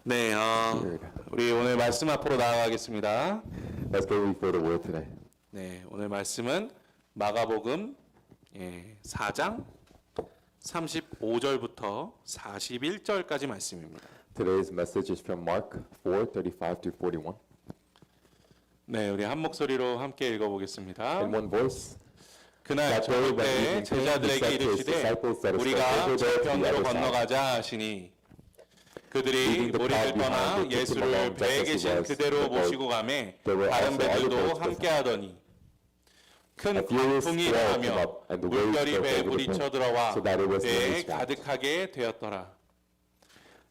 네, 우리 오늘 말씀 앞으로 나아가겠습니다. Let's go before the word today. 네, 오늘 말씀은 마가복음 4장 35절부터 41절까지 말씀입니다. Today's message is from Mark 4:35 through 41. 네, 우리 한 목소리로 함께 읽어보겠습니다. In one voice, 그날 저녁 때 제자들에게 이르시되 우리가 저편으로 건너가자 하시니 그들이 무리를 떠나 예수를 배에 계신 그대로 모시고 가매 다른 배들도 함께하더니 큰 광풍이 일어나며 물결이 배에 부딪혀 들어와 배에 가득하게 되었더라.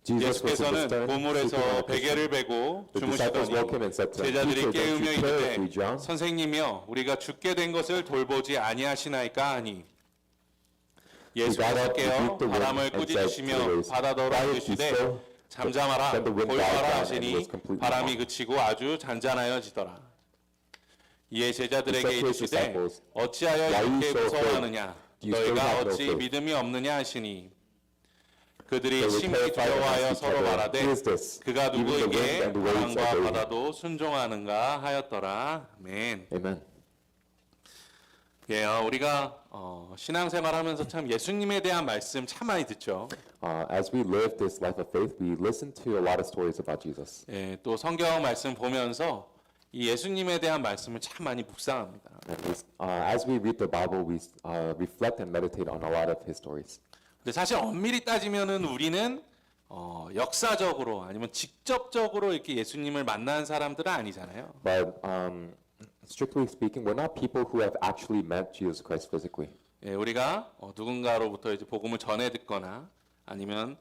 예수께서는 고물에서 베개를 베고 주무시더니 제자들이 깨우며 이르되 선생님이여 우리가 죽게 된 것을 돌보지 아니하시나이까 하니 예수께서 깨어 바람을 꾸짖으시며 바다더러 이르시되 잠잠하라 고요하라 하시니 바람이 그치고 아주 잔잔하여지더라. 이에 제자들에게 이르시되 어찌하여 이렇게 무서워하느냐 너희가 어찌 믿음이 없느냐 하시니 그들이 심히 두려워하여 서로 말하되 그가 누구에게 바람과 바다도 순종하는가 하였더라. 아멘. Amen. 예, 우리가 신앙생활하면서 참 예수님에 대한 말씀 참 많이 듣죠. As we live this life of faith, we listen to a lot of stories about Jesus. 예, 또 성경 말씀 보면서 이 예수님에 대한 말씀을 참 많이 묵상합니다. And as we read the Bible, we reflect and meditate on a lot of his stories. 근데 사실 엄밀히 따지면은 우리는 역사적으로 아니면 직접적으로 이렇게 예수님을 만난 사람들은 아니잖아요. But strictly speaking, we're not people who have actually met Jesus Christ physically. 예, 우리가 누군가로부터 이제 복음을 전해 듣거나 아니면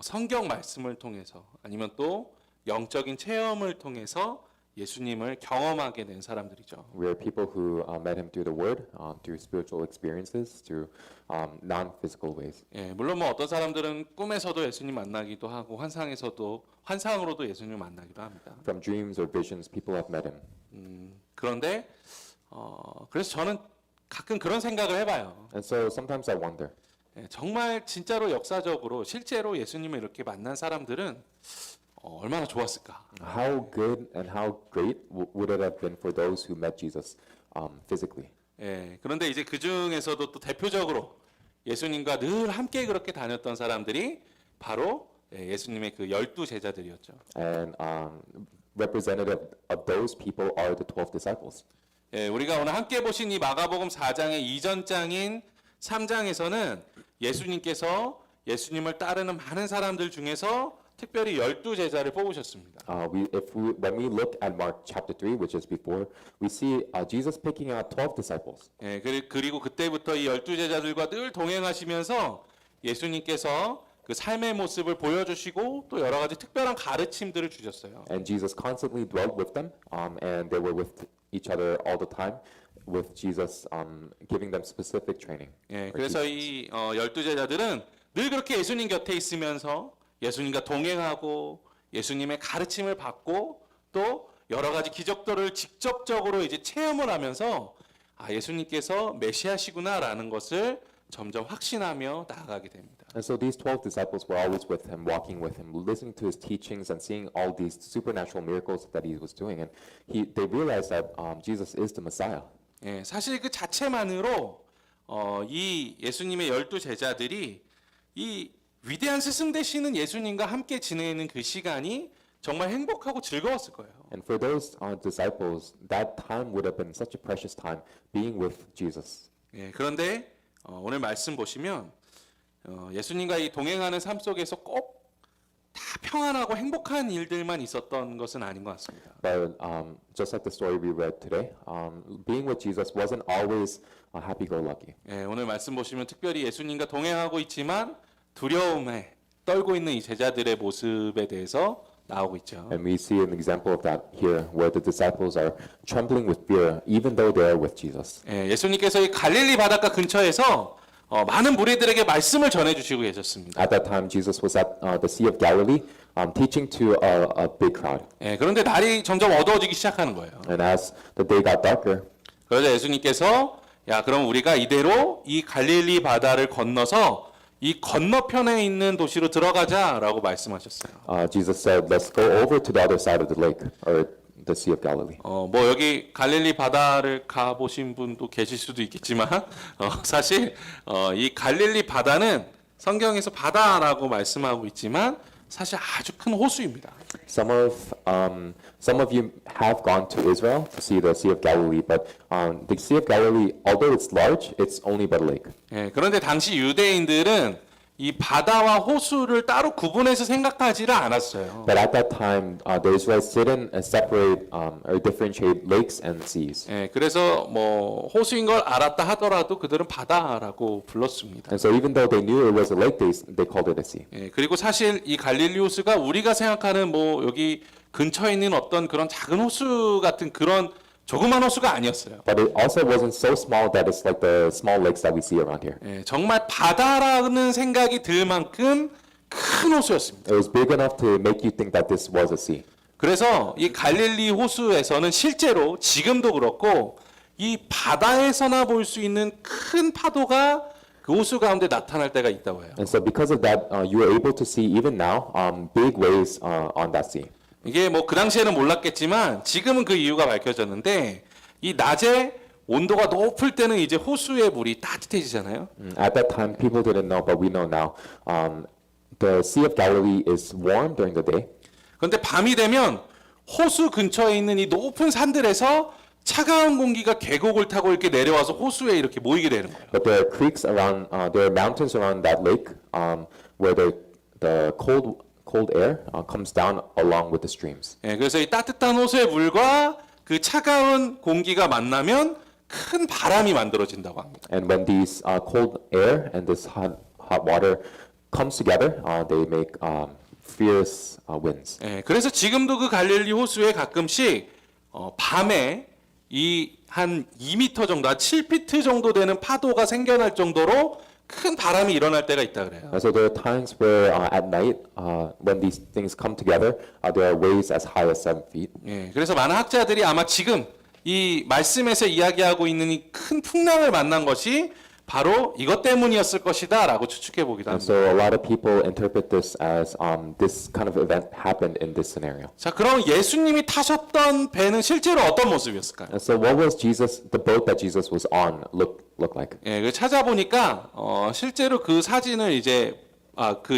성경 말씀을 통해서 아니면 또 영적인 체험을 통해서 예수님을 경험하게 된 사람들이죠. We are people who met him through the word, through spiritual experiences, through non-physical ways. 예, 물론 뭐 어떤 사람들은 꿈에서도 예수님 만나기도 하고 환상으로도 예수님을 만나기도 합니다. From dreams or visions, people have met him. 그런데 그래서 저는 가끔 그런 생각을 해봐요. And so sometimes I wonder, 예, 정말 진짜로 역사적으로 실제로 예수님을 이렇게 만난 사람들은 얼마나 좋았을까? how good and how great would it have been for those who met Jesus physically? 예, 그런데 이제 그 중에서도 또 대표적으로 예수님과 늘 함께 그렇게 다녔던 사람들이 바로 예수님의 그 12 제자들이었죠. And representative of those people are the 12 disciples. 예, 우리가 오늘 함께 보신 이 마가복음 4장의 이전장인 3장에서는 예수님께서 예수님을 따르는 많은 사람들 중에서 특별히 12 제자를 뽑으셨습니다. When we look at Mark chapter 3, which is before, we see Jesus picking out 12 disciples. 예, 그리고 그때부터 이 12 제자들과 늘 동행하시면서 예수님께서 그 삶의 모습을 보여주시고 또 여러 가지 특별한 가르침들을 주셨어요. And Jesus constantly dwelt with them, and they were with each other all the time, with Jesus giving them specific training. 예, 그래서 이 12 제자들은 늘 그렇게 예수님 곁에 있으면서 예수님과 동행하고 예수님의 가르침을 받고 또 여러 가지 기적들을 직접적으로 이제 체험을 하면서 예수님께서 메시아시구나라는 것을 점점 확신하며 나아가게 됩니다. And so these 12 disciples were always with him, walking with him, listening to his teachings and seeing all these supernatural miracles that he was doing. And they realized that Jesus is the Messiah. 예, 사실 그 자체만으로 이 예수님의 12 제자들이 이 위대한 스승 되시는 예수님과 함께 지내는 그 시간이 정말 행복하고 즐거웠을 거예요. And for those disciples, that time would have been such a precious time being with Jesus. 예, 그런데 오늘 말씀 보시면 예수님과 이 동행하는 삶 속에서 꼭 다 평안하고 행복한 일들만 있었던 것은 아닌 것 같습니다. But just like the story we read today, being with Jesus wasn't always happy-go-lucky. 예, 오늘 말씀 보시면 특별히 예수님과 동행하고 있지만 두려움에 떨고 있는 이 제자들의 모습에 대해서 나오고 있죠. And we see an example of that here, where the disciples are trembling with fear, even though they are with Jesus. 예, 예수님께서 이 갈릴리 바닷가 근처에서 많은 무리들에게 말씀을 전해주시고 계셨습니다. At that time, Jesus was at the Sea of Galilee, teaching to a big crowd. 예, 그런데 날이 점점 어두워지기 시작하는 거예요. And as the day got darker, 그러자 예수님께서 그럼 우리가 이대로 이 갈릴리 바다를 건너서 이 건너편에 있는 도시로 들어가자라고 말씀하셨어요. Jesus said, "Let's go over to the other side of the lake, or the Sea of Galilee." 뭐 여기 갈릴리 바다를 가 보신 분도 계실 수도 있겠지만 사실 이 갈릴리 바다는 성경에서 바다라고 말씀하고 있지만 사실 아주 큰 호수입니다. Some of you have gone to Israel to see the Sea of Galilee, but the Sea of Galilee, although it's large, it's only but a lake. 예, 그런데 당시 유대인들은 이 바다와 호수를 따로 구분해서 생각하지를 않았어요. But at that time, the Israelites didn't separate or differentiate lakes and seas. 예, 그래서 뭐 호수인 걸 알았다 하더라도 그들은 바다라고 불렀습니다. And so even though they knew it was a lake, they called it a sea. 예, 그리고 사실 이 갈릴리 호수가 우리가 생각하는 뭐 여기 근처에 있는 어떤 그런 작은 호수 같은 그런 조그만 호수가 아니었어요. But it also wasn't so small that it's like the small lakes that we see around here. 예, 정말 바다라는 생각이 들 만큼 큰 호수였습니다. It was big enough to make you think that this was a sea. 그래서 이 갈릴리 호수에서는 실제로 지금도 그렇고 이 바다에서나 볼 수 있는 큰 파도가 그 호수 가운데 나타날 때가 있다고 해요. And so because of that, you were able to see even now big waves on that sea. 이게 뭐 그 당시에는 몰랐겠지만 지금은 그 이유가 밝혀졌는데 이 낮에 온도가 높을 때는 이제 호수의 물이 따뜻해지잖아요. At that time, people didn't know, but we know now. The Sea of Galilee is warm during the day. 그런데 밤이 되면 호수 근처에 있는 이 높은 산들에서 차가운 공기가 계곡을 타고 이렇게 내려와서 호수에 이렇게 모이게 되는 거예요. But there are creeks around, there are mountains around that lake where the cold air comes down along with the streams. 예, 그래서 이 따뜻한 호수의 물과 그 차가운 공기가 만나면 큰 바람이 만들어진다고 합니다. And when these cold air and this hot water comes together, they make fierce winds. 예, 그래서 지금도 그 갈릴리 호수에 가끔씩 밤에 이 한 2m 정도, 한 7피트 정도 되는 파도가 생겨날 정도로 큰 바람이 일어날 때가 있다 그래요. And so there are times where at night, when these things come together, there are waves as high as 7 feet. 예, 그래서 많은 학자들이 아마 지금 이 말씀에서 이야기하고 있는 이 큰 풍랑을 만난 것이 바로 이것 때문이었을 것이다라고 추측해 보기도 And 합니다. so a lot of people interpret this as this kind of event happened in this scenario. 자, 그럼 예수님이 타셨던 배는 실제로 어떤 모습이었을까요? And so what was the boat that Jesus was on look like? 예, 그 찾아보니까 실제로 그 사진을 이제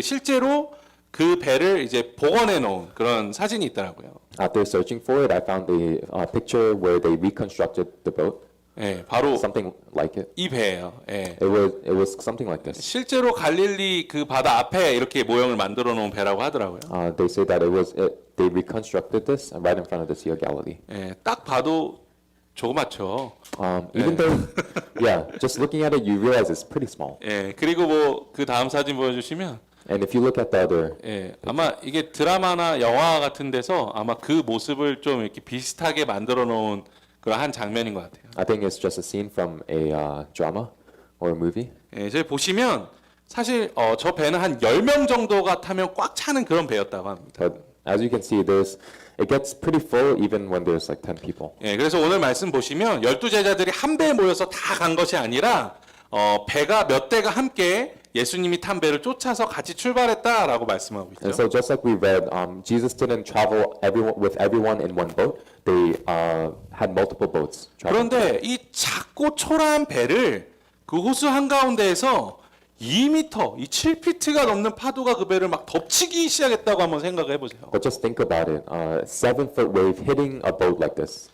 실제로 그 배를 이제 복원해 놓은 그런 사진이 있더라고요. After searching for it, I found a picture where they reconstructed the boat. 예, 바로 Something like it. 이 배예요. 예. It was something like this. 실제로 갈릴리 그 바다 앞에 이렇게 모형을 만들어 놓은 배라고 하더라고요. They say that they reconstructed this right in front of the Sea of Galilee. 예, 딱 봐도 조그맣죠. Even though, yeah, just looking at it, you realize it's pretty small. 예, 그리고 뭐 그 다음 사진 보여주시면 And if you look at the other, 예, 아마 이게 드라마나 영화 같은 데서 아마 그 모습을 좀 이렇게 비슷하게 만들어 놓은 그런 한 장면인 것 같아요. I think it's just a scene from a drama or a movie. 예, 저희 보시면 사실 저 배는 한 10명 정도가 타면 꽉 차는 그런 배였다고 합니다. But as you can see, it gets pretty full even when there's like 10 people. 예, 그래서 오늘 말씀 보시면 12제자들이 한 배에 모여서 다 간 것이 아니라 배가 몇 대가 함께 예수님이 탄 배를 쫓아서 같이 출발했다라고 말씀하고 있죠. And so just like we read, Jesus didn't travel with everyone in one boat. They had multiple boats traveling. 그런데 이 작고 초라한 배를 그 호수 한가운데에서 2m, 이 7피트가 넘는 파도가 그 배를 막 덮치기 시작했다고 한번 생각해 보세요. But just think about it. 7-foot wave hitting a boat like this.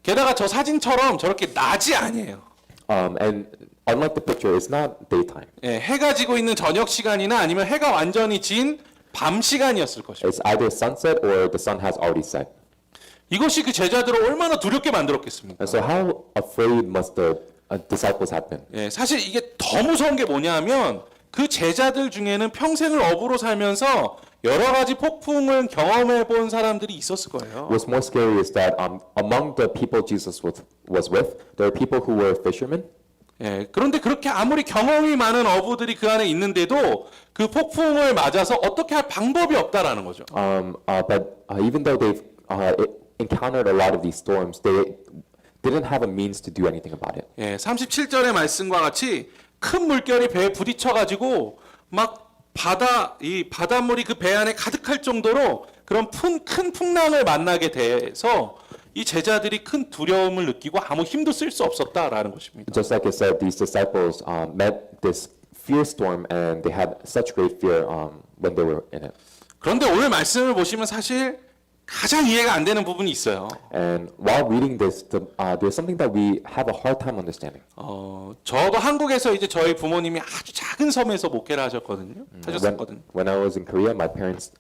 게다가 저 사진처럼 저렇게 낮이 아니에요. And unlike the picture, it's not daytime. 예, 해가 지고 있는 저녁 시간이나 아니면 해가 완전히 진 밤 시간이었을 것입니다. It's either sunset or the sun has already set. 이것이 그 제자들을 얼마나 두렵게 만들었겠습니까? And so how afraid must the disciples have been? 예, 사실 이게 더 무서운 게 뭐냐면 그 제자들 중에는 평생을 어부로 살면서 여러 가지 폭풍을 경험해 본 사람들이 있었을 거예요. What's more scary is that among the people Jesus was with, there are people who were fishermen. 예, 그런데 그렇게 아무리 경험이 많은 어부들이 그 안에 있는데도 그 폭풍을 맞아서 어떻게 할 방법이 없다라는 거죠. But even though they've encountered a lot of these storms, they didn't have a means to do anything about it. 예, 37절의 말씀과 같이 큰 물결이 배에 부딪혀 가지고 막 이 바닷물이 그 배 안에 가득할 정도로 그런 큰 풍랑을 만나게 돼서 이 제자들이 큰 두려움을 느끼고 아무 힘도 쓸 수 없었다라는 것입니다. Just like I said, these disciples met this fierce storm and they had such great fear when they were in it. 그런데 오늘 말씀을 보시면 사실 가장 이해가 안 되는 부분이 있어요. And while reading this, there's something that we have a hard time understanding. 저도 한국에서 이제 저희 부모님이 아주 작은 섬에서 목회를 하셨거든요. When I was in Korea, my parents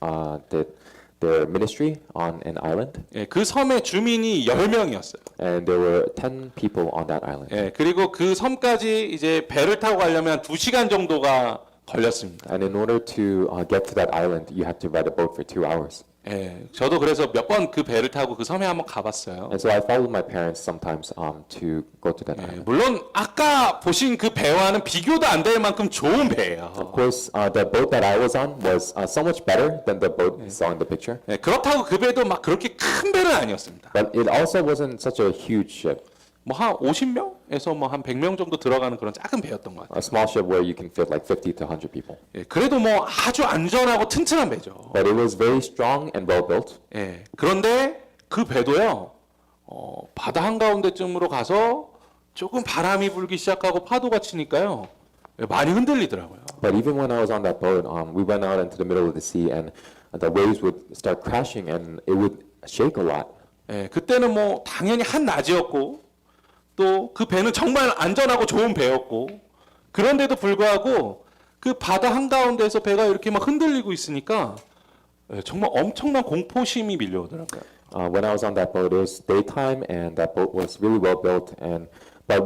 did their ministry on an island, 예, 그 섬의 주민이 10명이었어요. and there were 10 people on that island. 예, 그리고 그 섬까지 이제 배를 타고 가려면 2시간 정도가 걸렸습니다. And in order to get to that island, you had to ride a boat for 2 hours. 예, 저도 그래서 몇 번 그 배를 타고 그 섬에 한번 가봤어요. And so I followed my parents sometimes to go to that 예, island. 물론 아까 보신 그 배와는 비교도 안 될 만큼 좋은 배예요. Of course, the boat that I was on was so much better than the boat you saw in the picture. 예, 그렇다고 그 배도 막 그렇게 큰 배는 아니었습니다. But it also wasn't such a huge ship, 뭐 한 50명에서 뭐 한 100명 정도 들어가는 그런 작은 배였던 것 같아요. a small ship where you can fit like 50 to 100 people. 예, 그래도 뭐 아주 안전하고 튼튼한 배죠. But it was very strong and well built. 예, 그런데 그 배도요, 바다 한가운데쯤으로 가서 조금 바람이 불기 시작하고 파도가 치니까요, 예, 많이 흔들리더라고요. But even when I was on that boat, we went out into the middle of the sea and the waves would start crashing and it would shake a lot. 예, 그때는 뭐 당연히 한낮이었고 또 그 배는 정말 안전하고 좋은 배였고 그런데도 불구하고 그 바다 한가운데에서 배가 이렇게 막 흔들리고 있으니까 예, 정말 엄청난 공포심이 밀려오더라고요. When I was on that boat, it was daytime and that boat was really well built. But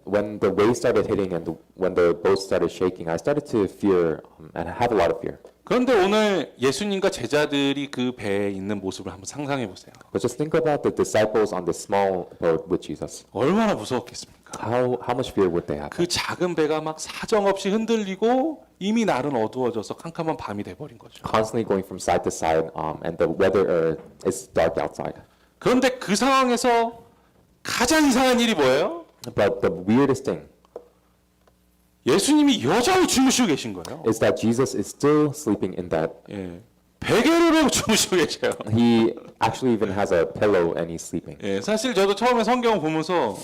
when the waves started hitting and when the boat started shaking, I started to fear and have a lot of fear. 그런데 오늘 예수님과 제자들이 그 배에 있는 모습을 한번 상상해 보세요. But just think about the disciples on this small boat with Jesus. 얼마나 무서웠겠습니까? How much fear would they have? 그 작은 배가 막 사정없이 흔들리고 이미 날은 어두워져서 캄캄한 밤이 돼버린 거죠. Constantly going from side to side, and the weather is dark outside. 그런데 그 상황에서 가장 이상한 일이 뭐예요? But the weirdest thing 예수님이 여전히 주무시고 계신 거예요. is that Jesus is still sleeping in that. 예. 베개를 메고 주무시고 계셔요. He actually even has a pillow and he's sleeping. 예, 사실 저도 처음에 성경을 보면서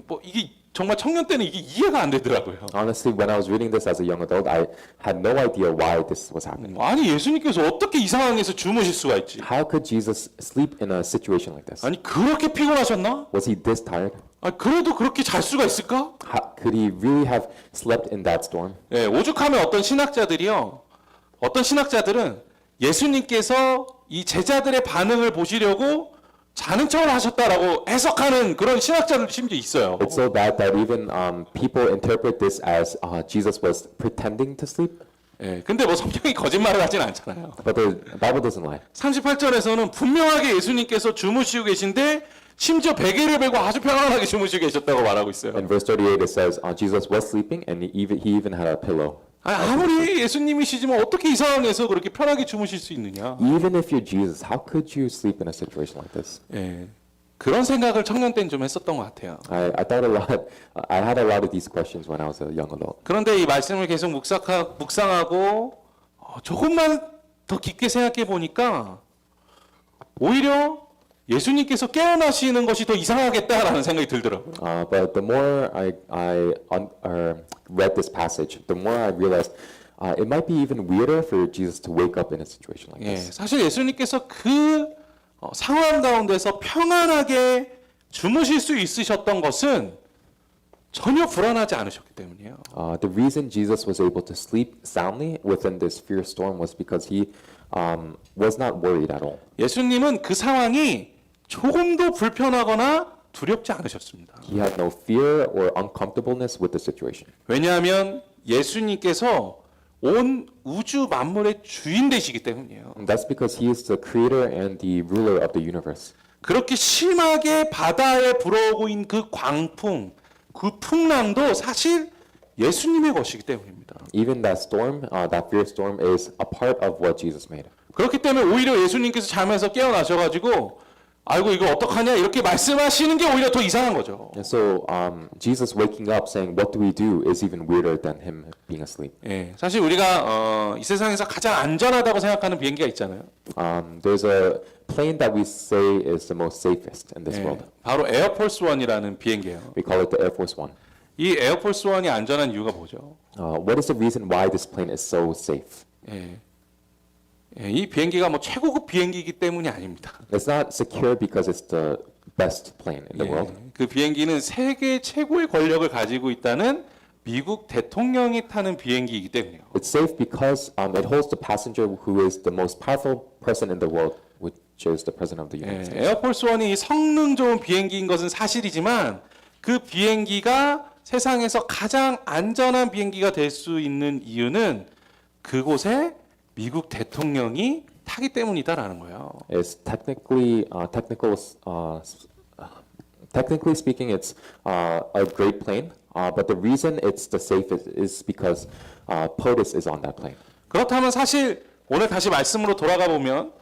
뭐 이게 정말 청년 때는 이게 이해가 안 되더라고요. Honestly, when I was reading this as a young adult, I had no idea why this was happening. 아니 예수님께서 어떻게 이 상황에서 주무실 수가 있지? How could Jesus sleep in a situation like this? 아니 그렇게 피곤하셨나? Was he this tired? 아 그래도 그렇게 잘 수가 있을까? Could he really have slept in that storm? 예, 오죽하면 어떤 신학자들은 예수님께서 이 제자들의 반응을 보시려고 자는 척을 하셨다라고 해석하는 그런 신학자들도 심지어 있어요. It's so bad that even people interpret this as Jesus was pretending to sleep. 예, 근데 뭐 성경이 거짓말을 하진 않잖아요. But the Bible doesn't lie. 38절에서는 분명하게 예수님께서 주무시고 계신데 심지어 베개를 메고 아주 편안하게 주무시고 계셨다고 말하고 있어요. In verse 38 it says Jesus was sleeping and he even had a pillow. 아무리 예수님이시지만 어떻게 이 상황에서 그렇게 편하게 주무실 수 있느냐? Even if you're Jesus, how could you sleep in a situation like this? 예, 그런 생각을 청년 때는 좀 했었던 것 같아요. I thought a lot. I had a lot of these questions when I was a young adult. 그런데 이 말씀을 계속 묵상하고 조금만 더 깊게 생각해 보니까 오히려 예수님께서 깨어나시는 것이 더 이상하겠다라는 생각이 들더라고요. But the more I read this passage, the more I realized it might be even weirder for Jesus to wake up in a situation like 예, this. 사실 예수님께서 그 상황 가운데서 평안하게 주무실 수 있으셨던 것은 전혀 불안하지 않으셨기 때문이에요. The reason Jesus was able to sleep soundly within this fierce storm was because he was not worried at all. 예수님은 그 상황이 조금도 불편하거나 두렵지 않으셨습니다. He had no fear or uncomfortableness with the situation. 왜냐하면 예수님께서 온 우주 만물의 주인 되시기 때문이에요. And that's because he is the creator and the ruler of the universe. 그렇게 심하게 바다에 불어오고 있는 그 광풍, 그 풍랑도 사실 예수님의 것이기 때문입니다. Even that storm, that fierce storm, is a part of what Jesus made. 그렇기 때문에 오히려 예수님께서 잠에서 깨어나셔가지고 아이고 이거 어떡하냐 이렇게 말씀하시는 게 오히려 더 이상한 거죠. And so Jesus waking up saying, "What do we do?" is even weirder than him being asleep. 예, 사실 우리가 이 세상에서 가장 안전하다고 생각하는 비행기가 있잖아요. There's a plane that we say is the most safest in this 예, world. 바로 에어포스 원이라는 비행기예요. We call it the Air Force One. 이 에어포스 원이 안전한 이유가 뭐죠? What is the reason why this plane is so safe? 예, 예, 이 비행기가 뭐 최고급 비행기이기 때문이 아닙니다. It's not secure because it's the best plane in the world. 그 비행기는 세계 최고의 권력을 가지고 있다는 미국 대통령이 타는 비행기이기 때문이에요. It's safe because it holds the passenger who is the most powerful person in the world, which is the president of the United States. 에어포스 원이 성능 좋은 비행기인 것은 사실이지만 그 비행기가 세상에서 가장 안전한 비행기가 될 수 있는 이유는 그곳에 미국 대통령이 타기 때문이다라는 거예요. It's technically speaking, it's a great plane. But the reason it's the safest is because POTUS is on that plane. 그렇다면 사실 오늘 다시 말씀으로 돌아가 보면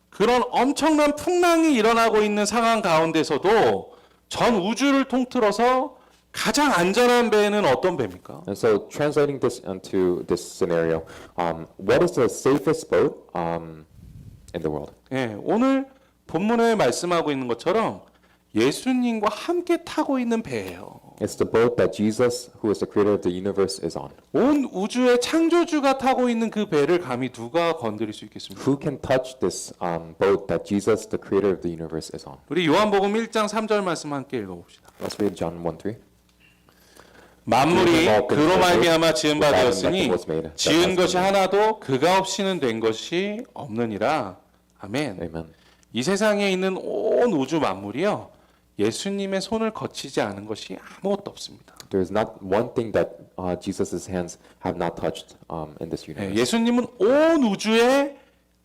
그런 엄청난 풍랑이 일어나고 있는 상황 가운데서도 전 우주를 통틀어서 가장 안전한 배는 어떤 배입니까? And so, translating this into this scenario, what is the safest boat in the world? 예, 오늘 본문에 말씀하고 있는 것처럼 예수님과 함께 타고 있는 배예요. It's the boat that Jesus, who is the creator of the universe, is on. 온 우주의 창조주가 타고 있는 그 배를 감히 누가 건드릴 수 있겠습니까? Who can touch this boat that Jesus, the creator of the universe, is on? 우리 요한복음 1장 3절 말씀 함께 읽어봅시다. Let's read John 1:3. 만물이 그로 말미암아 지은 바 되었으니 지은 것이 하나도 그가 없이는 된 것이 없느니라. 아멘. Amen. 이 세상에 있는 온 우주 만물이요 예수님의 손을 거치지 않은 것이 아무것도 없습니다. There is not one thing that Jesus' hands have not touched in this universe. 예수님은 온 우주의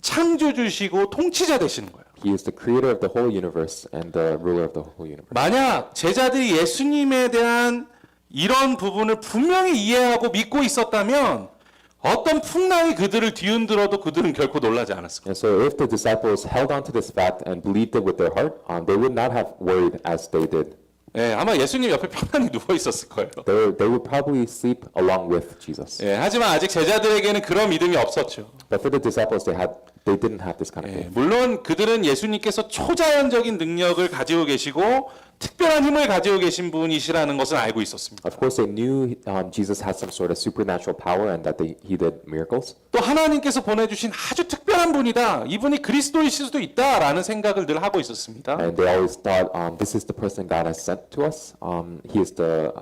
창조주시고 통치자 되시는 거예요. He is the creator of the whole universe and the ruler of the whole universe. 만약 제자들이 예수님에 대한 이런 부분을 분명히 이해하고 믿고 있었다면 어떤 풍랑이 그들을 뒤흔들어도 그들은 결코 놀라지 않았을 거예요. And so, if the disciples held on to this fact and believed it with their heart, they would not have worried as they did. 예, 아마 예수님 옆에 편안히 누워 있었을 거예요. They would probably sleep along with Jesus. 예, 하지만 아직 제자들에게는 그런 믿음이 없었죠. But for the disciples, they didn't have this kind of 예, faith. 물론 그들은 예수님께서 초자연적인 능력을 가지고 계시고 특별한 힘을 가지고 계신 분이시라는 것은 알고 있었습니다. Of course, they knew Jesus had some sort of supernatural power and that he did miracles. 또 하나님께서 보내주신 아주 특별한 분이다. 이분이 그리스도이실 수도 있다라는 생각을 늘 하고 있었습니다. And they always thought, this is the person God has sent to us. He is the,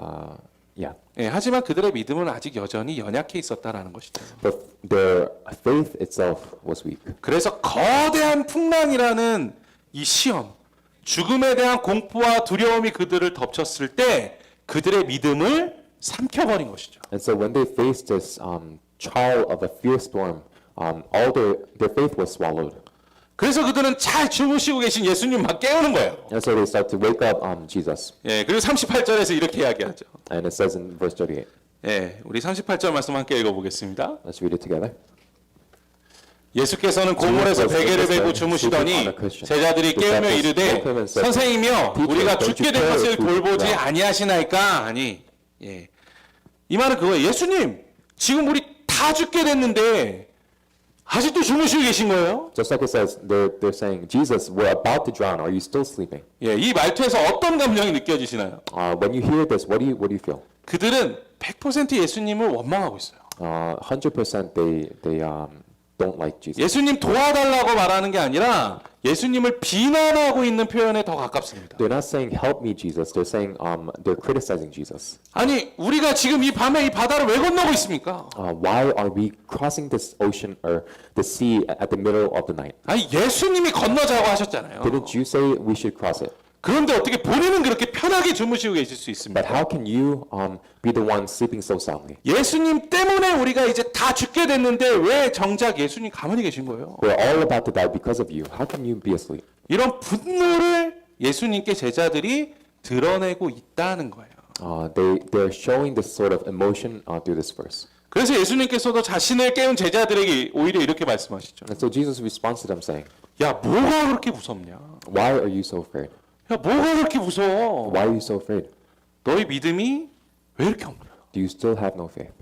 yeah. 예, 하지만 그들의 믿음은 아직 여전히 연약해 있었다라는 것이죠. But their faith itself was weak. 그래서 거대한 풍랑이라는 이 시험, 죽음에 대한 공포와 두려움이 그들을 덮쳤을 때 그들의 믿음을 삼켜버린 것이죠. And so when they faced this trial of a fierce storm, all their faith was swallowed. 그래서 그들은 잘 주무시고 계신 예수님만 깨우는 거예요. And so they start to wake up Jesus. 예, 그리고 38절에서 이렇게 이야기하죠. And it says in verse 38. 예, 우리 38절 말씀 함께 읽어보겠습니다. Let's read it together. 예수께서는 고물에서 베개를 베고 주무시더니 제자들이 깨우며 이르되 선생이며 우리가 죽게 될 것을 돌보지 아니하시나이까 하니 예. 이 말은 그거예요. 예수님 지금 우리 다 죽게 됐는데 아직도 주무시고 계신 거예요? Just like it says, they're saying, Jesus, we're about to drown. Are you still sleeping? 예, 이 말투에서 어떤 감정이 느껴지시나요? When you hear this, what do you feel? 그들은 100% 예수님을 원망하고 있어요. 100% they don't like Jesus. 예수님 도와달라고 말하는 게 아니라 예수님을 비난하고 있는 표현에 더 가깝습니다. They're not saying help me, Jesus. They're saying they're criticizing Jesus. 아니 우리가 지금 이 밤에 이 바다를 왜 건너고 있습니까? Why are we crossing this ocean or the sea at the middle of the night? 아니 예수님이 건너자고 하셨잖아요. Didn't you say we should cross it? 그런데 어떻게 본인은 그렇게 편하게 주무시고 계실 수 But 있습니까? how can you be the one sleeping so soundly? 예수님 때문에 우리가 이제 다 죽게 됐는데 왜 정작 예수님 가만히 계신 거예요? We're all about to die because of you. How can you be asleep? 이런 분노를 예수님께 제자들이 드러내고 있다는 거예요. They're showing this sort of emotion through this verse. 그래서 예수님께서도 자신을 깨운 제자들에게 오히려 이렇게 말씀하시죠. And so Jesus responds to them saying, 야, 뭐가 그렇게 무섭냐? Why are you so afraid? 야, 뭐가 그렇게 무서워? Why are you so afraid? 너희 믿음이 왜 이렇게 없냐? Do you still have no faith?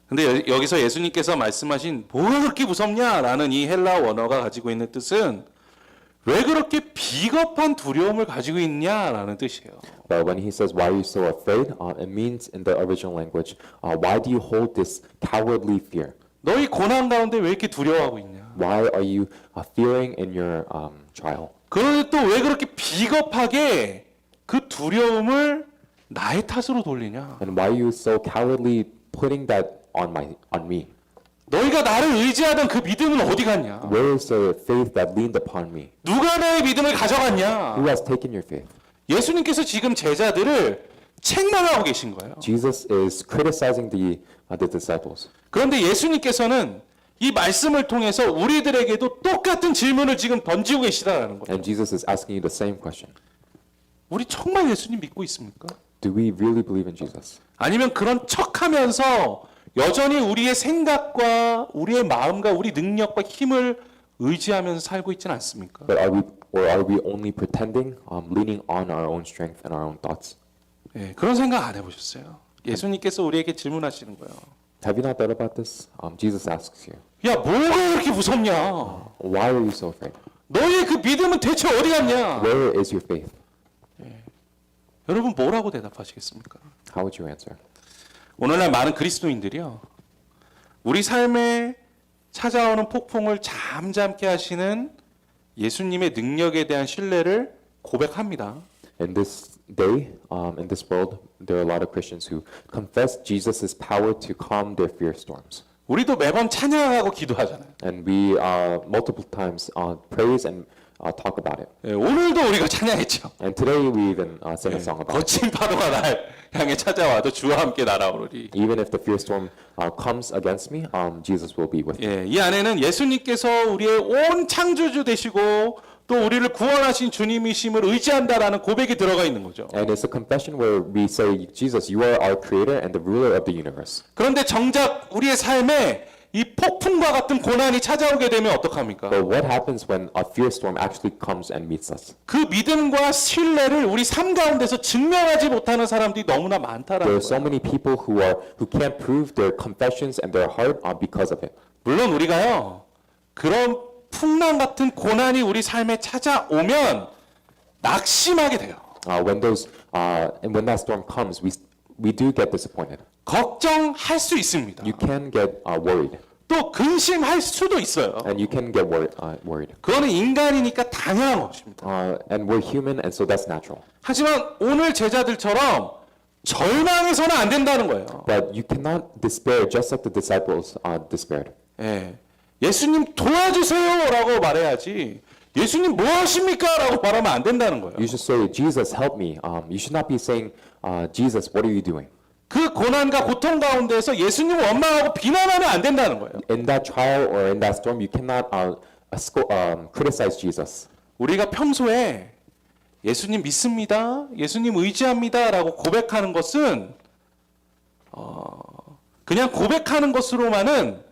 근데 여기서 예수님께서 말씀하신 뭐가 그렇게 무섭냐라는 이 헬라 원어가 가지고 있는 뜻은 왜 그렇게 비겁한 두려움을 가지고 있냐라는 뜻이에요. But when he says, why are you so afraid? It means in the original language, why do you hold this cowardly fear? 너희 고난 가운데 왜 이렇게 두려워하고 있냐? Why are you fearing in your trial? 그런데 또 왜 그렇게 비겁하게 그 두려움을 나의 탓으로 돌리냐? And why are you so cowardly putting that on me? 너희가 나를 의지하던 그 믿음은 어디 갔냐? Where is the faith that leaned upon me? 누가 너의 믿음을 가져갔냐? Who has taken your faith? 예수님께서 지금 제자들을 책망하고 계신 거예요. Jesus is criticizing the disciples. 그런데 예수님께서는 이 말씀을 통해서 우리들에게도 똑같은 질문을 지금 던지고 계시다라는 거예요. And Jesus is asking you the same question. 우리 정말 예수님 믿고 있습니까? Do we really believe in Jesus? 아니면 그런 척하면서 여전히 우리의 생각과 우리의 마음과 우리 능력과 힘을 의지하면서 살고 있지는 않습니까? But are we only pretending, leaning on our own strength and our own thoughts? 네, 그런 생각 안 해보셨어요? 예수님께서 우리에게 질문하시는 거예요. Have you not thought about this? Jesus asks you, 야, 뭐가 그렇게 무섭냐? why are you so afraid? 너의 그 믿음은 대체 어디 갔냐? Where is your faith? 여러분 뭐라고 대답하시겠습니까? How would you answer? 오늘날 많은 그리스도인들이요, 우리 삶에 찾아오는 폭풍을 잠잠케 하시는 예수님의 능력에 대한 신뢰를 고백합니다. In this day, in this world, there are a lot of Christians who confess Jesus' power to calm their fear storms. 우리도 매번 찬양하고 기도하잖아요. And we multiple times praise and talk about it. 예, 오늘도 우리가 찬양했죠. And today we even sang a song about it. 거친 파도가 날 향해 찾아와도 주와 함께 날아오르리. Even if the fear storm comes against me, Jesus will be with me. 예, 이 안에는 예수님께서 우리의 온 창조주 되시고 또 우리를 구원하신 주님이심을 의지한다라는 고백이 들어가 있는 거죠. And it's a confession where we say, Jesus, you are our creator and the ruler of the universe. 그런데 정작 우리의 삶에 이 폭풍과 같은 고난이 찾아오게 되면 어떡합니까? But what happens when a fear storm actually comes and meets us? 그 믿음과 신뢰를 우리 삶 가운데서 증명하지 못하는 사람들이 너무나 There 많다라는 are so 거예요. many people who can't prove their confessions and their heart because of it. 물론 우리가요, 그런 풍랑 같은 고난이 우리 삶에 찾아오면 낙심하게 돼요. And when that storm comes, we do get disappointed. 걱정할 수 있습니다. You can get worried, 또 근심할 수도 있어요. and you can get worried. 그거는 인간이니까 당연한 것입니다. And we're human, and so that's natural. 하지만 오늘 제자들처럼 절망해서는 안 된다는 거예요. But you cannot despair just like the disciples despaired. 예. 예수님 도와주세요라고 말해야지. 예수님 뭐 하십니까? 라고 말하면 안 된다는 거예요. You should say, Jesus, help me. You should not be saying, Jesus, what are you doing? 그 고난과 고통 가운데서 예수님 원망하고 비난하면 안 된다는 거예요. In that trial or in that storm, you cannot criticize Jesus. 우리가 평소에 예수님 믿습니다, 예수님 의지합니다라고 고백하는 것은 그냥 고백하는 것으로만은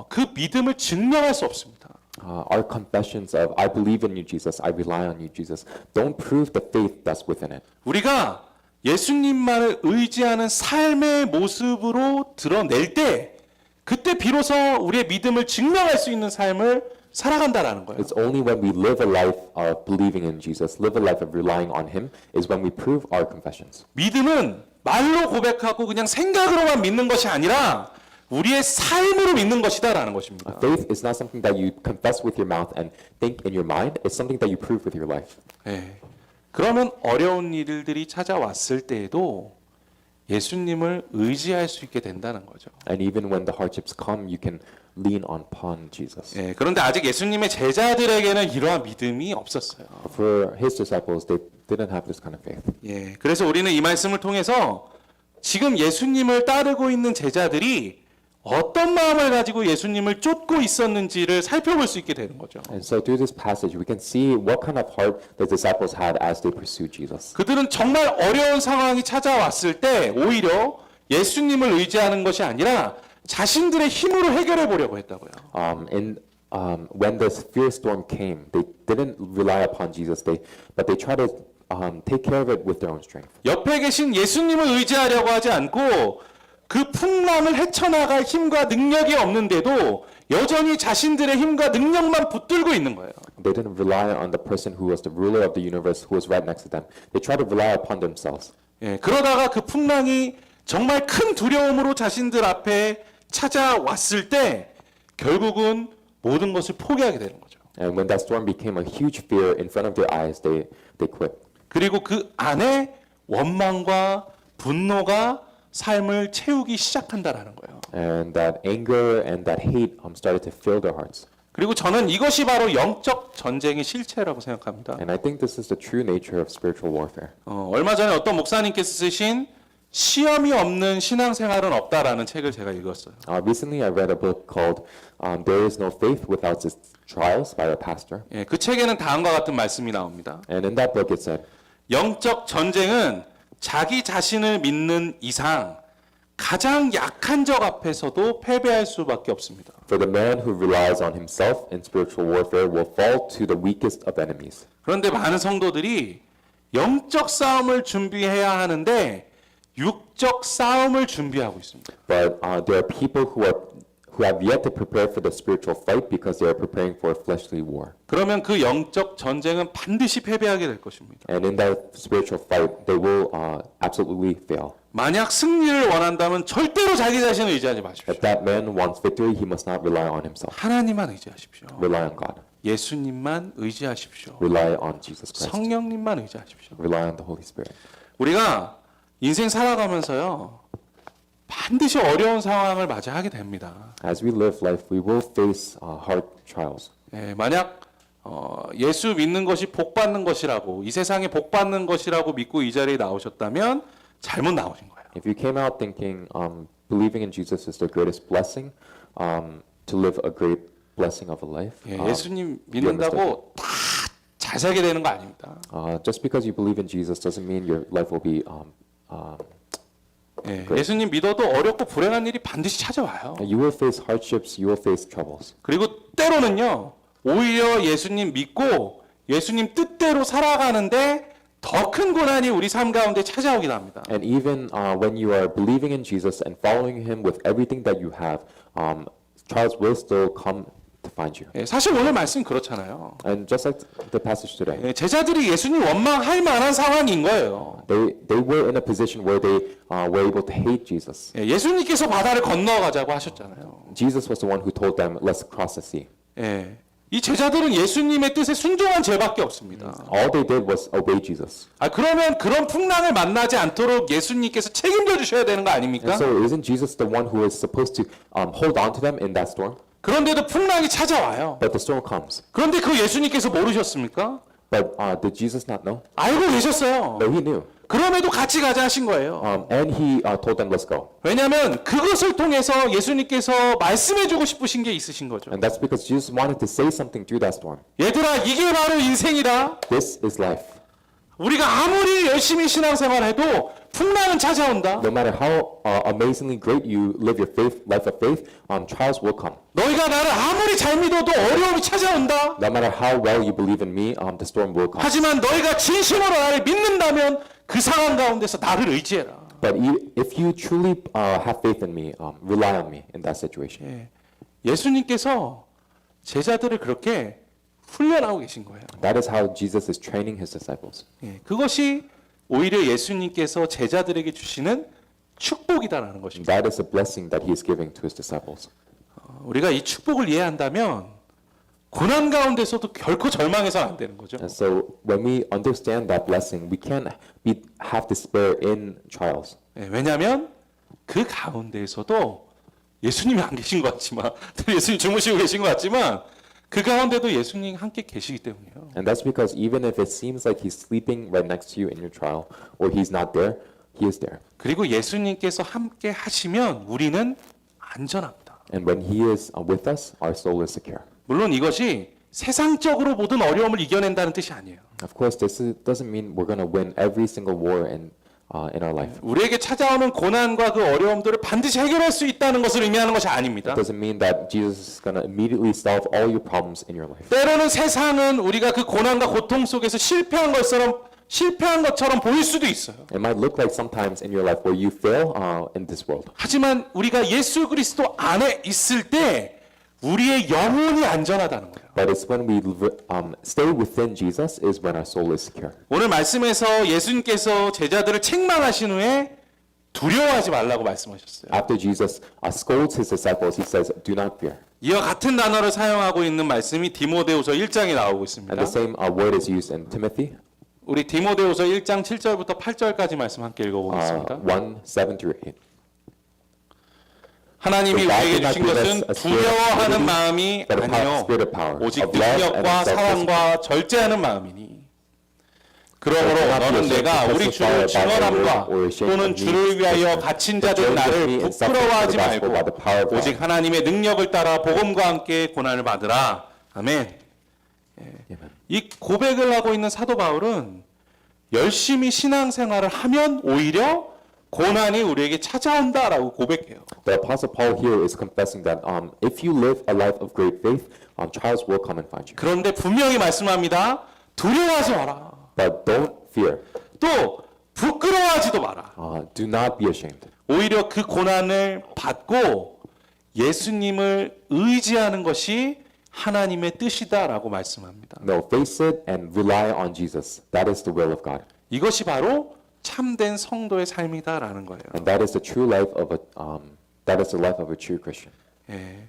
그 믿음을 증명할 수 없습니다. Our confessions of I believe in you, Jesus, I rely on you, Jesus, don't prove the faith that's within it. 우리가 예수님만을 의지하는 삶의 모습으로 드러낼 때 그때 비로소 우리의 믿음을 증명할 수 있는 삶을 살아간다라는 거예요. It's only when we live a life of believing in Jesus, live a life of relying on Him, is when we prove our confessions. 믿음은 말로 고백하고 그냥 생각으로만 믿는 것이 아니라 우리의 삶으로 믿는 것이다라는 것입니다. Faith is not something that you confess with your mouth and think in your mind. It's something that you prove with your life. 네. 그러면 어려운 일들이 찾아왔을 때에도 예수님을 의지할 수 있게 된다는 거죠. And even when the hardships come, you can lean upon Jesus. 네. 그런데 아직 예수님의 제자들에게는 이러한 믿음이 없었어요. For His disciples, they didn't have this kind of faith. 예. 그래서 우리는 이 말씀을 통해서 지금 예수님을 따르고 있는 제자들이 어떤 마음을 가지고 예수님을 쫓고 있었는지를 살펴볼 수 있게 되는 거죠. And so through this passage, we can see what kind of heart the disciples had as they pursued Jesus. 그들은 정말 어려운 상황이 찾아왔을 때 오히려 예수님을 의지하는 것이 아니라 자신들의 힘으로 해결해 보려고 했다고요. when the fear storm came, they didn't rely upon Jesus. But they tried to take care of it with their own strength. 옆에 계신 예수님을 의지하려고 하지 않고 그 풍랑을 헤쳐나갈 힘과 능력이 없는데도 여전히 자신들의 힘과 능력만 붙들고 있는 거예요. They didn't rely on the person who was the ruler of the universe, who was right next to them. They tried to rely upon themselves. 예, 그러다가 그 풍랑이 정말 큰 두려움으로 자신들 앞에 찾아왔을 때 결국은 모든 것을 포기하게 되는 거죠. And when that storm became a huge fear in front of their eyes, they quit. 그리고 그 안에 원망과 분노가 삶을 채우기 시작한다라는 거예요. And that anger and that hate started to fill their hearts. 그리고 저는 이것이 바로 영적 전쟁의 실체라고 생각합니다. And I think this is the true nature of spiritual warfare. 얼마 전에 어떤 목사님께서 쓰신 시험이 없는 신앙생활은 없다라는 책을 제가 읽었어요. Recently, I read a book called "There Is No Faith Without Its Trials" by a pastor. 예, 그 책에는 다음과 같은 말씀이 나옵니다. And in that book, it said, 영적 전쟁은 자기 자신을 믿는 이상 가장 약한 적 앞에서도 패배할 수밖에 없습니다. "For the man who relies on himself in spiritual warfare will fall to the weakest of enemies." 그런데 많은 성도들이 영적 싸움을 준비해야 하는데 육적 싸움을 준비하고 있습니다. But there are people who have yet to prepare for the spiritual fight because they are preparing for a fleshly war. 그러면 그 영적 전쟁은 반드시 패배하게 될 것입니다. And in that spiritual fight, they will absolutely fail. 만약 승리를 원한다면 절대로 자기 자신을 의지하지 마십시오. If that man wants victory, he must not rely on himself. 하나님만 의지하십시오. Rely on God. 예수님만 의지하십시오. Rely on Jesus Christ. 성령님만 의지하십시오. Rely on the Holy Spirit. 우리가 인생 살아가면서요. 반드시 어려운 상황을 맞이하게 됩니다. As we live life, we will face hard trials. 예, 만약 예수 믿는 것이 복 받는 것이라고 이 세상에 복 받는 것이라고 믿고 이 자리에 나오셨다면 잘못 나오신 거예요. If you came out thinking believing in Jesus is the greatest blessing, to live a great blessing of a life, 예, 예수님 믿는다고 다 잘 살게 되는 거 아닙니다. just because you believe in Jesus doesn't mean your life will be 예, 예수님 믿어도 어렵고 불행한 일이 반드시 찾아와요. You will face hardships, you will face troubles. 그리고 때로는요, 오히려 예수님 믿고 예수님 뜻대로 살아가는데 더 큰 고난이 우리 삶 가운데 찾아오기도 합니다. And even when you are believing in Jesus and following Him with everything that you have, trials will still come to find you. 예, 사실 오늘 말씀이 그렇잖아요. And just like the passage today, 예, 제자들이 예수님 원망할 만한 상황인 거예요. they were in a position where they were able to hate Jesus. 예, 예수님께서 바다를 건너가자고 하셨잖아요. Jesus was the one who told them, "Let's cross the sea." 예, 이 제자들은 예수님의 뜻에 순종한 죄밖에 없습니다. All they did was obey Jesus. 그러면 그런 풍랑을 만나지 않도록 예수님께서 책임져 주셔야 되는 거 아닙니까? And so, isn't Jesus the one who is supposed to hold on to them in that storm? 그런데도 풍랑이 찾아와요. But the storm comes. 그런데 그 예수님께서 모르셨습니까? But did Jesus not know? 알고 계셨어요. No, He knew. 그럼에도 같이 가자 하신 거예요. And He told them, "Let's go." 왜냐하면 그것을 통해서 예수님께서 말씀해주고 싶으신 게 있으신 거죠. And that's because Jesus wanted to say something through that storm. 얘들아, 이게 바로 인생이다. This is life. 우리가 아무리 열심히 신앙생활해도 풍랑은 찾아온다. No matter how amazingly great you live your life of faith, trials will come. 너희가 나를 아무리 잘 믿어도 어려움이 찾아온다. No matter how well you believe in me, the storm will come. 하지만 너희가 진심으로 나를 믿는다면 그 상황 가운데서 나를 의지해라. But if you truly have faith in me, rely on me in that situation. 예, 예수님께서 제자들을 그렇게 훈련하고 계신 거예요. That is how Jesus is training His disciples. 예, 그것이 오히려 예수님께서 제자들에게 주시는 축복이다라는 것입니다. That is a blessing that He is giving to His disciples. 우리가 이 축복을 이해한다면 고난 가운데서도 결코 절망해서는 안 되는 거죠. And so when we understand that blessing, we can't have despair in trials. 예, 왜냐하면 그 가운데에서도 예수님이 안 계신 것 같지만 예수님 주무시고 계신 것 같지만 그 가운데도 예수님 함께 계시기 때문이에요. And that's because even if it seems like He's sleeping right next to you in your trial, or He's not there, He is there. 그리고 예수님께서 함께 하시면 우리는 안전합니다. And when He is with us, our soul is secure. 물론 이것이 세상적으로 모든 어려움을 이겨낸다는 뜻이 아니에요. Of course, this doesn't mean we're going to win every single war and in our life. 우리에게 찾아오는 고난과 그 어려움들을 반드시 해결할 수 있다는 것을 의미하는 것이 아닙니다. It doesn't mean that Jesus is going to immediately solve all your problems in your life. 때로는 세상은 우리가 그 고난과 고통 속에서 실패한 것처럼 보일 수도 있어요. It might look like sometimes in your life where you fail in this world. 하지만 우리가 예수 그리스도 안에 있을 때 우리의 영혼이 안전하다는 거예요. But it's when we stay within Jesus is when our soul is secure. 오늘 말씀에서 예수님께서 제자들을 책망하신 후에 두려워하지 말라고 말씀하셨어요. After Jesus scolds his disciples, he says, "Do not fear." 이와 같은 단어를 사용하고 있는 말씀이 디모데후서 1장에 나오고 있습니다. And the same word is used in Timothy, 우리 디모데후서 1장 7절부터 8절까지 말씀 함께 읽어보겠습니다. 1, 7 through 8. 하나님이 우리에게 주신 것은 두려워하는 마음이 but a 아니요 spirit of power, 오직 of love and 능력과 of 사랑과 절제하는 마음이니 그러므로 너는 내가 우리 주를 증언함과 또는 주를 위하여 갇힌 자들 나를 부끄러워하지 말고 오직 하나님의 능력을 따라 복음과 함께 고난을 받으라. 아멘. 이 고백을 하고 있는 사도 바울은 열심히 신앙생활을 하면 오히려 고난이 우리에게 찾아온다라고 고백해요. The Apostle Paul here is confessing that if you live a life of great faith, trials will come and find you. 그런데 분명히 말씀합니다. 두려워하지 마라. But don't fear. 또 부끄러워하지도 마라. Do not be ashamed. 오히려 그 고난을 받고 예수님을 의지하는 것이 하나님의 뜻이다라고 말씀합니다. No, face it and rely on Jesus. That is the will of God. 이것이 바로 참된 성도의 삶이다라는 거예요. And that is the true life of a true Christian. 예.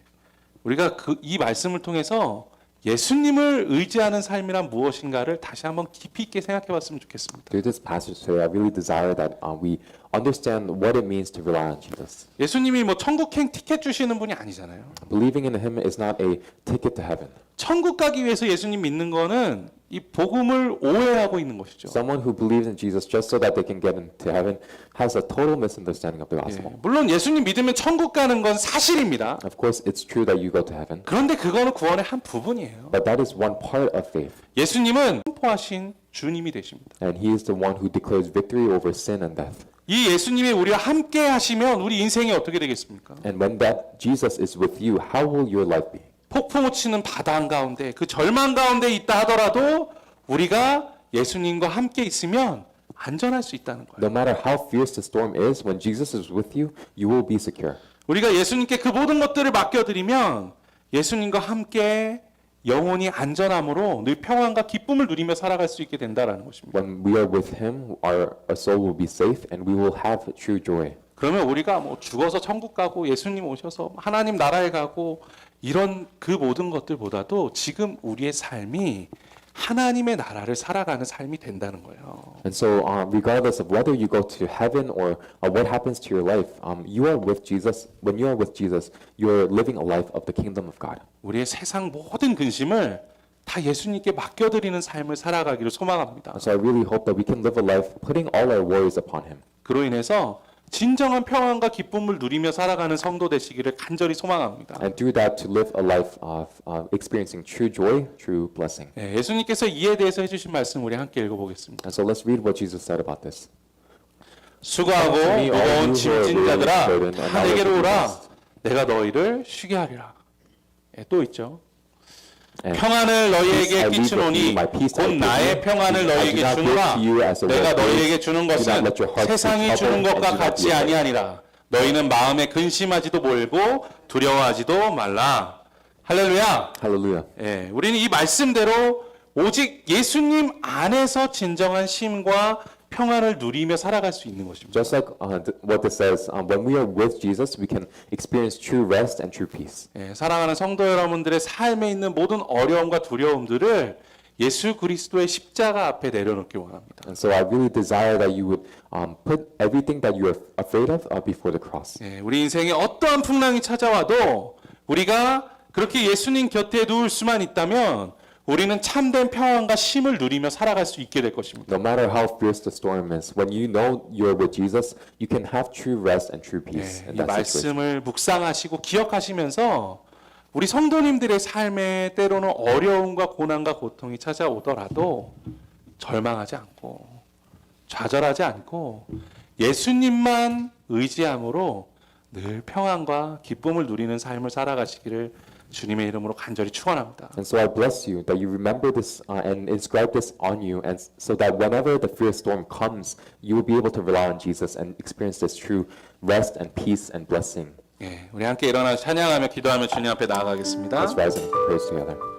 우리가 이 말씀을 통해서 예수님을 의지하는 삶이란 무엇인가를 다시 한번 깊이 있게 생각해 봤으면 좋겠습니다. Through this passage today, I really desire that we understand what it means to rely on Jesus. 예수님이 뭐 천국행 티켓 주시는 분이 아니잖아요. Believing in Him is not a ticket to heaven. 천국 가기 위해서 예수님 믿는 거는 이 복음을 오해하고 있는 것이죠. Someone who believes in Jesus just so that they can get into heaven has a total misunderstanding of the gospel. 예. 물론 예수님 믿으면 천국 가는 건 사실입니다. Of course, it's true that you go to heaven, 그런데 그거는 구원의 한 부분이에요. but that is one part of faith. 예수님은 선포하신 주님이 되십니다. And He is the one who declares victory over sin and death. 이 예수님이 우리와 함께 하시면 우리 인생이 어떻게 되겠습니까? And when that Jesus is with you, how will your life be? 폭풍우 치는 바다 한가운데 그 절망 가운데 있다 하더라도 우리가 예수님과 함께 있으면 안전할 수 있다는 거예요. No matter how fierce the storm is, when Jesus is with you, you will be secure. 우리가 예수님께 그 모든 것들을 맡겨드리면 예수님과 함께 영혼이 안전함으로 늘 평안과 기쁨을 누리며 살아갈 수 있게 된다라는 것입니다. When we are with Him, our soul will be safe and we will have true joy. 그러면 우리가 뭐 죽어서 천국 가고 예수님 오셔서 하나님 나라에 가고 이런 그 모든 것들보다도 지금 우리의 삶이 하나님의 나라를 살아가는 삶이 된다는 거예요. And so, regardless of whether you go to heaven or what happens to your life, you are with Jesus. When you are with Jesus, you are living a life of the kingdom of God. 우리의 세상 모든 근심을 다 예수님께 맡겨드리는 삶을 살아가기를 소망합니다. And so, I really hope that we can live a life putting all our worries upon Him. 그로 인해서 진정한 평안과 기쁨을 누리며 살아가는 성도 되시기를 간절히 소망합니다. And through that, to live a life of experiencing true joy, true blessing. 예수님께서 이에 대해서 해주신 말씀 우리 함께 읽어보겠습니다. And so, let's read what Jesus said about this. 수고하고 무거운 짐진 자들아 다 내게로 오라 내가 너희를 쉬게 하리라. 또 있죠. 평안을 너희에게 끼치노니 곧 나의 평안을 너희에게 주노라. 내가 너희에게 주는 것은 세상이 주는 것과 같지 아니하니라. 너희는 마음에 근심하지도 말고 두려워하지도 말라. 할렐루야. Hallelujah. 예, 우리는 이 말씀대로 오직 예수님 안에서 진정한 쉼과 평안을 누리며 살아갈 수 있는 것입니다. Just like what this says, when we are with Jesus, we can experience true rest and true peace. 예, 사랑하는 성도 여러분들의 삶에 있는 모든 어려움과 두려움들을 예수 그리스도의 십자가 앞에 내려놓기 원합니다. And so I really desire that you would put everything that you are afraid of before the cross. 예, 우리 인생에 어떠한 풍랑이 찾아와도 우리가 그렇게 예수님 곁에 누울 수만 있다면 우리는 참된 평안과 쉼을 누리며 살아갈 수 있게 될 것입니다. No matter how fierce the storm is, when you know you're with Jesus, you can have true rest and true peace. 예, in 이 that situation. 말씀을 묵상하시고 기억하시면서 우리 성도님들의 삶에 때로는 어려움과 고난과 고통이 찾아오더라도 절망하지 않고 좌절하지 않고 예수님만 의지함으로 늘 평안과 기쁨을 누리는 삶을 살아가시기를 주님의 이름으로 간절히 축원합니다. And so I bless you that you remember this and inscribe this on you, and so that whenever the fierce storm comes, you will be able to rely on Jesus and experience this true rest and peace and blessing. 예, 우리 함께 일어나 찬양하며 기도하며 주님 앞에 나아가겠습니다. Let's rise and praise together.